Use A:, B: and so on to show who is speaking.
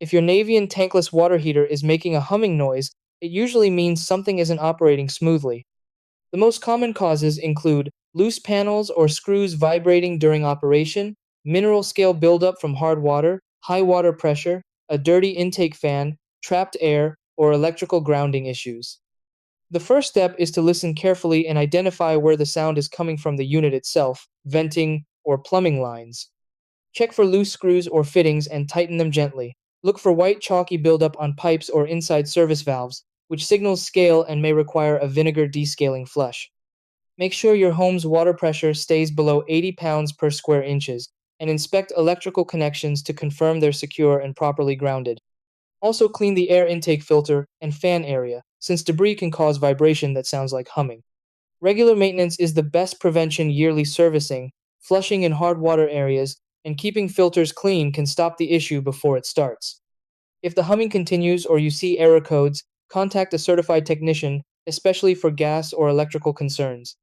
A: If your Navien tankless water heater is making a humming noise, it usually means something isn't operating smoothly. The most common causes include loose panels or screws vibrating during operation, mineral scale buildup from hard water, high water pressure, a dirty intake fan, trapped air, or electrical grounding issues. The first step is to listen carefully and identify where the sound is coming from the unit itself, venting, or plumbing lines. Check for loose screws or fittings and tighten them gently. Look for white chalky buildup on pipes or inside service valves, which signals scale and may require a vinegar descaling flush. Make sure your home's water pressure stays below 80 pounds per square inches, and inspect electrical connections to confirm they're secure and properly grounded. Also clean the air intake filter and fan area, since debris can cause vibration that sounds like humming. Regular maintenance is the best prevention. Yearly servicing, flushing in hard water areas, and keeping filters clean can stop the issue before it starts. If the humming continues or you see error codes, contact a certified technician, especially for gas or electrical concerns.